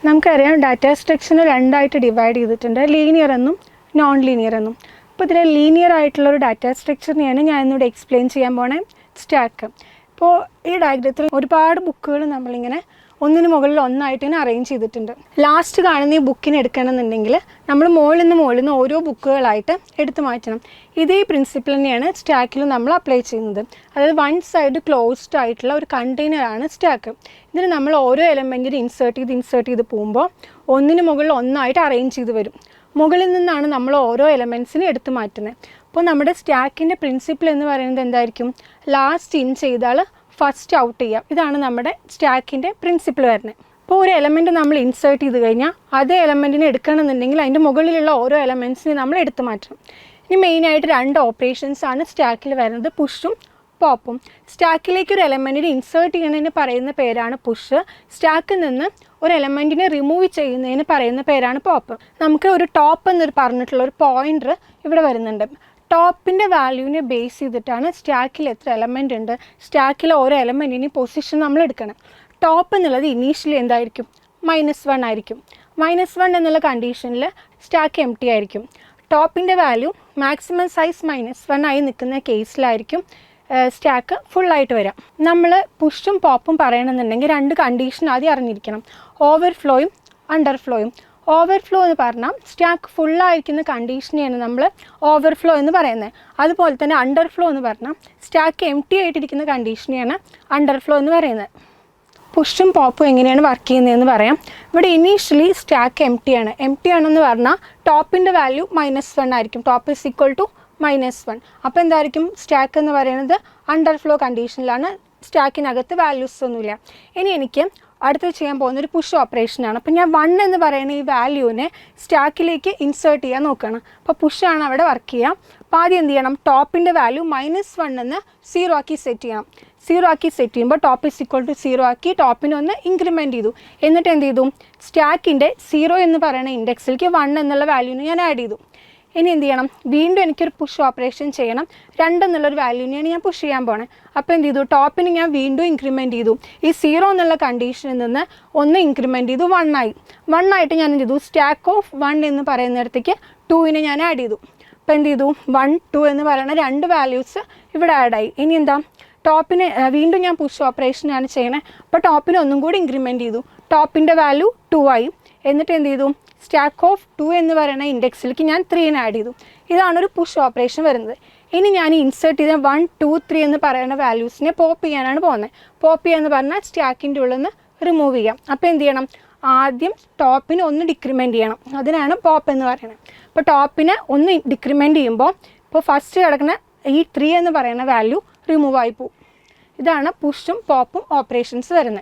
നമുക്കറിയാം ഡാറ്റ സ്ട്രക്ചറിനെ രണ്ടായിട്ട് ഡിവൈഡ് ചെയ്തിട്ടുണ്ട്, ലീനിയർ എന്നും നോൺ ലീനിയർ എന്നും. അപ്പോൾ ഇതിൽ ലീനിയർ ആയിട്ടുള്ളൊരു ഡാറ്റ സ്ട്രക്ചറിനെയാണ് ഞാൻ ഇന്നിവിടെ എക്സ്പ്ലെയിൻ ചെയ്യാൻ പോണേ, സ്റ്റാക്ക്. ഇപ്പോൾ ഈ ഡയഗ്രത്തിൽ ഒരുപാട് ബുക്കുകൾ നമ്മളിങ്ങനെ ഒന്നിന് മുകളിൽ ഒന്നായിട്ട് ഇങ്ങനെ അറേഞ്ച് ചെയ്തിട്ടുണ്ട്. ലാസ്റ്റ് കാണുന്ന ഈ ബുക്കിനെ എടുക്കണമെന്നുണ്ടെങ്കിൽ നമ്മൾ മുകളിൽ നിന്ന് ഓരോ ബുക്കുകളായിട്ട് എടുത്തു മാറ്റണം. ഇതേ പ്രിൻസിപ്പിൾ തന്നെയാണ് സ്റ്റാക്കിൽ നമ്മൾ അപ്ലൈ ചെയ്യുന്നത്. അതായത് വൺ സൈഡ് ക്ലോസ്ഡ് ആയിട്ടുള്ള ഒരു കണ്ടെയ്നറാണ് സ്റ്റാക്ക്. ഇതിന് നമ്മൾ ഓരോ എലമെൻറ്റിനും ഇൻസേർട്ട് ചെയ്ത് പോകുമ്പോൾ ഒന്നിന് മുകളിൽ ഒന്നായിട്ട് അറേഞ്ച് ചെയ്ത് വരും. മുകളിൽ നിന്നാണ് നമ്മൾ ഓരോ എലമെൻറ്റ്സിനും എടുത്തു മാറ്റുന്നത്. അപ്പോൾ നമ്മുടെ സ്റ്റാക്കിൻ്റെ പ്രിൻസിപ്പിൾ എന്ന് പറയുന്നത് എന്തായിരിക്കും? ലാസ്റ്റ് ഇൻ ചെയ്താൽ ഫസ്റ്റ് ഔട്ട് ചെയ്യാം. ഇതാണ് നമ്മുടെ സ്റ്റാക്കിൻ്റെ പ്രിൻസിപ്പിൾ വരുന്നത്. ഇപ്പോൾ ഒരു എലമെൻറ്റ് നമ്മൾ ഇൻസേർട്ട് ചെയ്ത് കഴിഞ്ഞാൽ അതേ എലമെൻറ്റിനെ എടുക്കണമെന്നുണ്ടെങ്കിൽ അതിൻ്റെ മുകളിലുള്ള ഓരോ എലമെൻറ്റ്സിനെ നമ്മൾ എടുത്തു മാറ്റണം. ഇനി മെയിനായിട്ട് രണ്ട് ഓപ്പറേഷൻസാണ് സ്റ്റാക്കിൽ വരുന്നത്, പുഷും പോപ്പും. സ്റ്റാക്കിലേക്ക് ഒരു എലമെൻറ്റിനെ ഇൻസേർട്ട് ചെയ്യുന്നതിന് പറയുന്ന പേരാണ് പുഷ്. സ്റ്റാക്കിൽ നിന്ന് ഒരു എലമെൻറ്റിനെ റിമൂവ് ചെയ്യുന്നതിന് പറയുന്ന പേരാണ് പോപ്പ്. നമുക്ക് ഒരു ടോപ്പ് എന്നൊരു പറഞ്ഞിട്ടുള്ള ഒരു പോയിൻ്റർ ഇവിടെ വരുന്നുണ്ട്. ടോപ്പിൻ്റെ വാല്യൂവിനെ ബേസ് ചെയ്തിട്ടാണ് സ്റ്റാക്കിൽ എത്ര എലമെൻ്റ് ഉണ്ട്, സ്റ്റാക്കിലെ ഓരോ എലമെൻറ്റിന് പൊസിഷൻ നമ്മൾ എടുക്കണം. ടോപ്പ് എന്നുള്ളത് ഇനീഷ്യലി എന്തായിരിക്കും? -1 ആയിരിക്കും. -1 എന്നുള്ള കണ്ടീഷനിൽ സ്റ്റാക്ക് എം ടി ആയിരിക്കും. ടോപ്പിൻ്റെ വാല്യൂ മാക്സിമം സൈസ് -1 ആയി നിൽക്കുന്ന കേസിലായിരിക്കും സ്റ്റാക്ക് ഫുള്ളായിട്ട് വരാം. നമ്മൾ പുഷും പോപ്പും പറയണമെന്നുണ്ടെങ്കിൽ രണ്ട് കണ്ടീഷൻ ആദ്യം അറിഞ്ഞിരിക്കണം, ഓവർഫ്ലോയും അണ്ടർഫ്ലോയും. ഓവർഫ്ലോ എന്ന് പറഞ്ഞാൽ സ്റ്റാക്ക് ഫുള്ളായിരിക്കുന്ന കണ്ടീഷനെയാണ് നമ്മൾ ഓവർഫ്ലോ എന്ന് പറയുന്നത്. അതുപോലെ തന്നെ അണ്ടർഫ്ലോ എന്ന് പറഞ്ഞാൽ സ്റ്റാക്ക് എം ടി ആയിട്ടിരിക്കുന്ന കണ്ടീഷനെയാണ് അണ്ടർഫ്ലോ എന്ന് പറയുന്നത്. പുഷും പോപ്പും എങ്ങനെയാണ് വർക്ക് ചെയ്യുന്നതെന്ന് പറയാം. ഇവിടെ ഇനീഷ്യലി സ്റ്റാക്ക് എം ടി ആണ്. എം ടി ആണെന്ന് പറഞ്ഞാൽ ടോപ്പിൻ്റെ വാല്യൂ -1 ആയിരിക്കും. Top is equal to -1. അപ്പോൾ എന്തായിരിക്കും? സ്റ്റാക്ക് എന്ന് പറയുന്നത് അണ്ടർഫ്ലോ കണ്ടീഷനിലാണ്, സ്റ്റാക്കിനകത്ത് വാല്യൂസ് ഒന്നുമില്ല. ഇനി എനിക്ക് അടുത്ത് ചെയ്യാൻ പോകുന്നൊരു പുഷ് ഓപ്പറേഷനാണ്. അപ്പോൾ ഞാൻ 1 എന്ന് പറയുന്ന ഈ വാല്യൂവിനെ സ്റ്റാക്കിലേക്ക് ഇൻസേർട്ട് ചെയ്യാൻ നോക്കുകയാണ്. അപ്പോൾ പുഷാണ് അവിടെ വർക്ക് ചെയ്യുക. അപ്പോൾ ആദ്യം എന്ത് ചെയ്യണം? ടോപ്പിൻ്റെ വാല്യൂ -1 എന്ന് 0 ആക്കി സെറ്റ് ചെയ്യണം. 0 ആക്കി സെറ്റ് ചെയ്യുമ്പോൾ ടോപ്പ് ഇസ് ഈക്വൽ ടു 0 ആക്കി ടോപ്പിനെ ഒന്ന് ഇൻക്രിമെൻറ്റ് ചെയ്തു. എന്നിട്ട് എന്ത് ചെയ്തു? സ്റ്റാക്കിൻ്റെ 0 എന്ന് പറയുന്ന ഇൻഡെക്സിലേക്ക് 1 എന്നുള്ള വാല്യൂവിനെ ഞാൻ ആഡ് ചെയ്തു. ഇനി എന്ത് ചെയ്യണം? വീണ്ടും എനിക്കൊരു പുഷ് ഓപ്പറേഷൻ ചെയ്യണം. 2 എന്നുള്ളൊരു വാല്യൂവിനെയാണ് ഞാൻ പുഷ് ചെയ്യാൻ പോണത്. അപ്പോൾ എന്ത് ചെയ്തു? ടോപ്പിന് ഞാൻ വീണ്ടും ഇൻക്രിമെൻറ്റ് ചെയ്തു. ഈ 0 എന്നുള്ള കണ്ടീഷനിൽ നിന്ന് 1 ഇൻക്രിമെൻറ്റ് ചെയ്തു, 1 ആയി. 1 ആയിട്ട് ഞാൻ എന്ത് ചെയ്തു? സ്റ്റാക്ക് ഓഫ് 1 എന്ന് പറയുന്നിടത്തേക്ക് 2നെ ഞാൻ ആഡ് ചെയ്തു. അപ്പോൾ എന്ത് ചെയ്തു? 1, 2 എന്ന് പറയുന്ന രണ്ട് വാല്യൂസ് ഇവിടെ ആഡായി. ഇനി എന്താ? ടോപ്പിന് വീണ്ടും ഞാൻ പുഷ് ഓപ്പറേഷനാണ് ചെയ്യണത്. അപ്പോൾ ടോപ്പിന് ഒന്നും കൂടി ഇൻക്രിമെൻറ്റ് ചെയ്തു. ടോപ്പിൻ്റെ വാല്യൂ 2 ആയി. എന്നിട്ട് എന്ത് ചെയ്തു? സ്റ്റാക്ക് ഓഫ് 2 എന്ന് പറയുന്ന ഇൻഡെക്സിലേക്ക് ഞാൻ 3നെ ആഡ് ചെയ്തു. ഇതാണൊരു പുഷ് ഓപ്പറേഷൻ വരുന്നത്. ഇനി ഞാൻ ഇൻസേർട്ട് ചെയ്ത 1, 2, 3 എന്ന് പറയുന്ന വാല്യൂസിനെ പോപ്പ് ചെയ്യാനാണ് പോകുന്നത്. പോപ്പ് ചെയ്യാന്ന് പറഞ്ഞാൽ സ്റ്റാക്കിൻ്റെ ഉള്ളിൽ നിന്ന് റിമൂവ് ചെയ്യാം. അപ്പോൾ എന്ത് ചെയ്യണം? ആദ്യം ടോപ്പിന് ഒന്ന് ഡിക്രിമെൻറ്റ് ചെയ്യണം. അതിനാണ് പോപ്പ് എന്ന് പറയുന്നത്. അപ്പോൾ ടോപ്പിനെ ഒന്ന് ഡിക്രിമെൻറ്റ് ചെയ്യുമ്പോൾ ഇപ്പോൾ ഫസ്റ്റ് കിടക്കുന്ന ഈ 3 എന്ന് പറയുന്ന വാല്യൂ റിമൂവ് ആയി പോകും. ഇതാണ് പുഷും പോപ്പും ഓപ്പറേഷൻസ് വരുന്നത്.